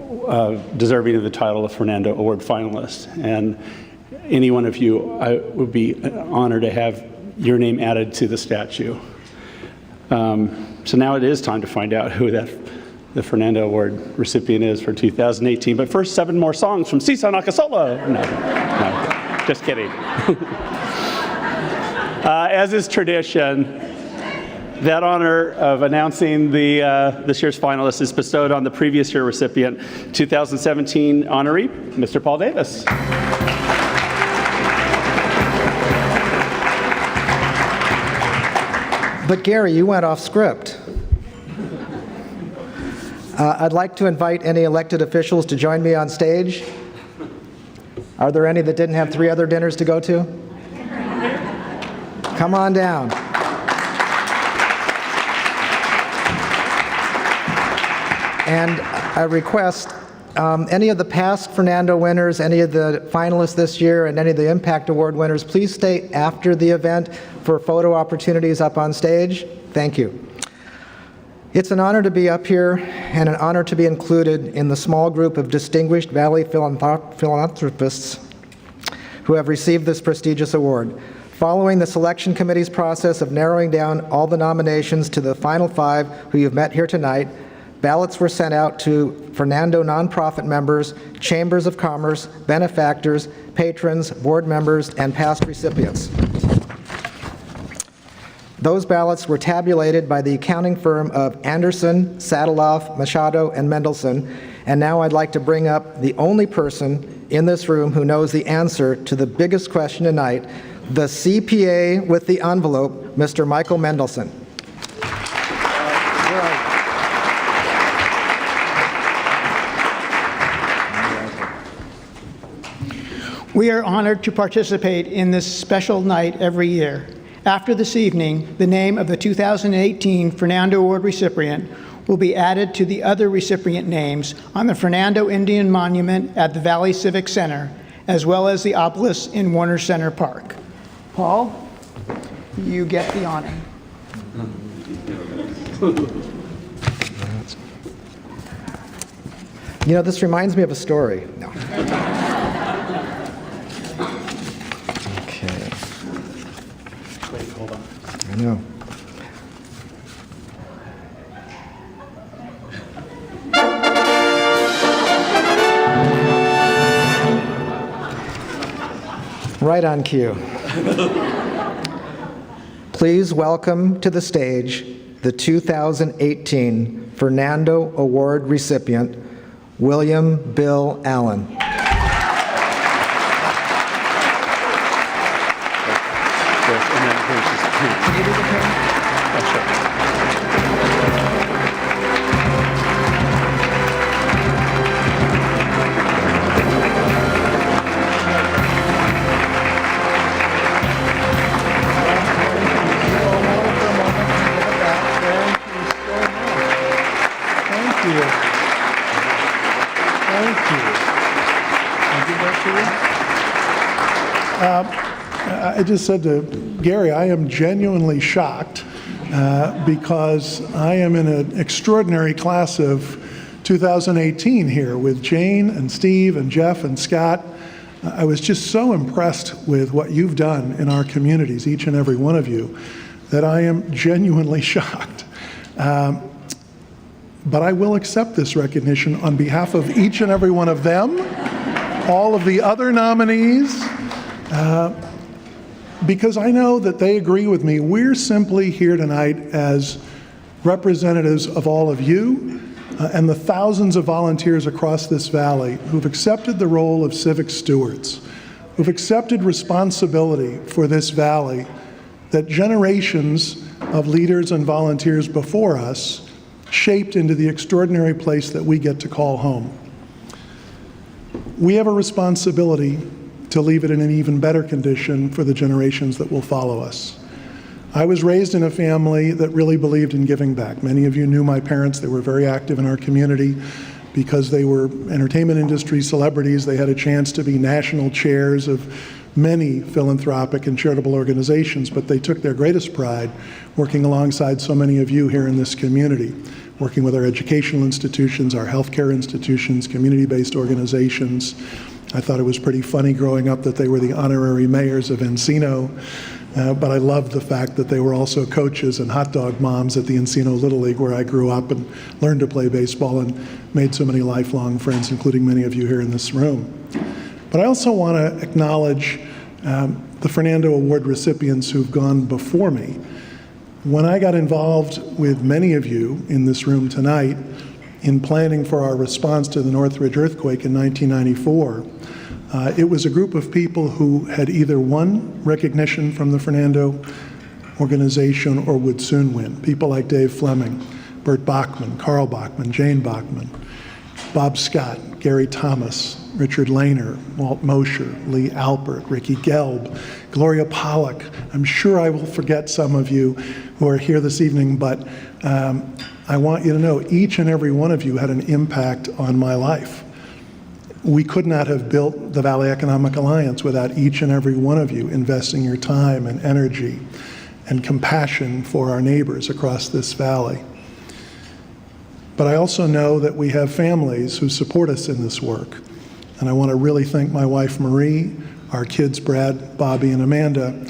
deserving of the title of Fernando Award finalist. And any one of you, I would be honored to have your name added to the statue. So now it is time to find out who the Fernando Award recipient is for 2018. But first, 7 more songs from Sisa Nakasola. No. Just kidding. As is tradition, that honor of announcing this year's finalists is bestowed on the previous year recipient, 2017 honoree, Mr. Paul Davis. But Gary, you went off script. I'd like to invite any elected officials to join me on stage. Are there any that didn't have 3 other dinners to go to? Come on down. And I request any of the past Fernando winners, any of the finalists this year, and any of the Impact Award winners, please stay after the event for photo opportunities up on stage. Thank you. It's an honor to be up here and an honor to be included in the small group of distinguished Valley philanthropists who have received this prestigious award. Following the selection committee's process of narrowing down all the nominations to the final 5 who you've met here tonight, ballots were sent out to Fernando nonprofit members, chambers of commerce, benefactors, patrons, board members, and past recipients. Those ballots were tabulated by the accounting firm of Anderson, Sadeloff, Machado, and Mendelson, and now I'd like to bring up the only person in this room who knows the answer to the biggest question tonight, the CPA with the envelope, Mr. Michael Mendelson. We are honored to participate in this special night every year. After this evening, the name of the 2018 Fernando Award recipient will be added to the other recipient names on the Fernando Indian Monument at the Valley Civic Center, as well as the obelisk in Warner Center Park. Paul, you get the honor. You know, this reminds me of a story. No. Okay. Wait, hold on. I know. Right on cue. Please welcome to the stage the 2018 Fernando Award recipient, William Bill Allen. I just said to Gary, I am genuinely shocked because I am in an extraordinary class of 2018 here with Jane and Steve and Jeff and Scott. I was just so impressed with what you've done in our communities, each and every one of you, that I am genuinely shocked. But I will accept this recognition on behalf of each and every one of them, all of the other nominees, because I know that they agree with me. We're simply here tonight as representatives of all of you and the thousands of volunteers across this valley who've accepted the role of civic stewards, who've accepted responsibility for this valley that generations of leaders and volunteers before us shaped into the extraordinary place that we get to call home. We have a responsibility to leave it in an even better condition for the generations that will follow us. I was raised in a family that really believed in giving back. Many of you knew my parents. They were very active in our community because they were entertainment industry celebrities. They had a chance to be national chairs of many philanthropic and charitable organizations, but they took their greatest pride working alongside so many of you here in this community, working with our educational institutions, our healthcare institutions, community-based organizations. I thought it was pretty funny growing up that they were the honorary mayors of Encino, but I loved the fact that they were also coaches and hot dog moms at the Encino Little League, where I grew up and learned to play baseball and made so many lifelong friends, including many of you here in this room. But I also want to acknowledge the Fernando Award recipients who've gone before me. When I got involved with many of you in this room tonight in planning for our response to the Northridge earthquake in 1994, it was a group of people who had either won recognition from the Fernando organization or would soon win. People like Dave Fleming, Bert Bachman, Carl Bachman, Jane Bachman, Bob Scott, Gary Thomas, Richard Lehner, Walt Mosher, Lee Alpert, Ricky Gelb, Gloria Pollock. I'm sure I will forget some of you who are here this evening, but I want you to know each and every one of you had an impact on my life. We could not have built the Valley Economic Alliance without each and every one of you investing your time and energy and compassion for our neighbors across this valley. But I also know that we have families who support us in this work. And I want to really thank my wife, Marie, our kids, Brad, Bobby, and Amanda,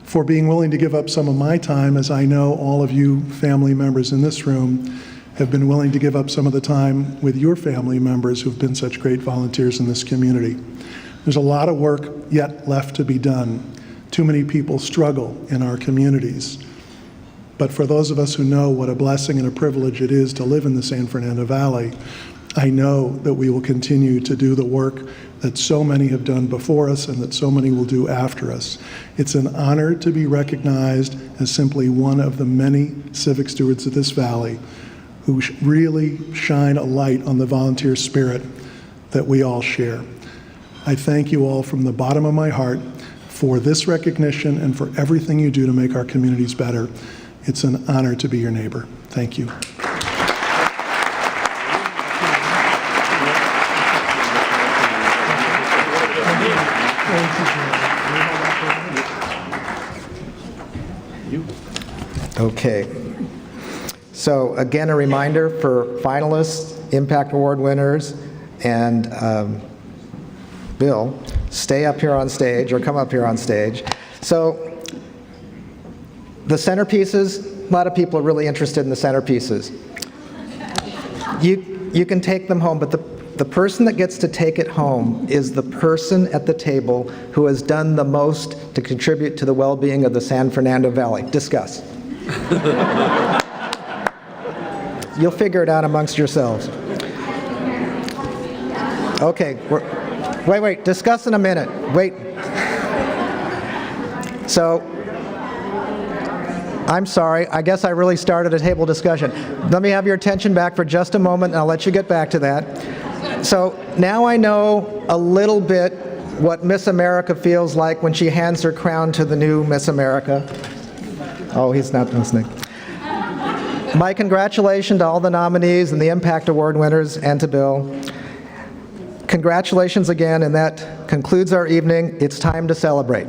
for being willing to give up some of my time, as I know all of you family members in this room have been willing to give up some of the time with your family members who've been such great volunteers in this community. There's a lot of work yet left to be done. Too many people struggle in our communities. But for those of us who know what a blessing and a privilege it is to live in the San Fernando Valley, I know that we will continue to do the work that so many have done before us and that so many will do after us. It's an honor to be recognized as simply one of the many civic stewards of this valley who really shine a light on the volunteer spirit that we all share. I thank you all from the bottom of my heart for this recognition and for everything you do to make our communities better. It's an honor to be your neighbor. Thank you. Okay. So again, a reminder for finalists, Impact Award winners, and Bill, stay up here on stage or come up here on stage. So the centerpieces, a lot of people are really interested in the centerpieces. You can take them home, but the person that gets to take it home is the person at the table who has done the most to contribute to the well-being of the San Fernando Valley. Discuss. You'll figure it out amongst yourselves. Okay, wait, discuss in a minute. Wait. So, I'm sorry, I guess I really started a table discussion. Let me have your attention back for just a moment, and I'll let you get back to that. So, now I know a little bit what Miss America feels like when she hands her crown to the new Miss America. Oh, he's not listening. My congratulations to all the nominees and the Impact Award winners, and to Bill. Congratulations again, and that concludes our evening. It's time to celebrate.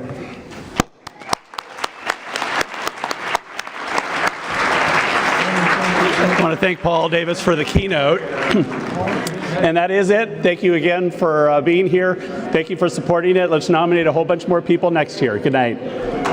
thank Paul Davis for the keynote. And that is it. Thank you again for being here. Thank you for supporting it. Let's nominate a whole bunch more people next year. Good night.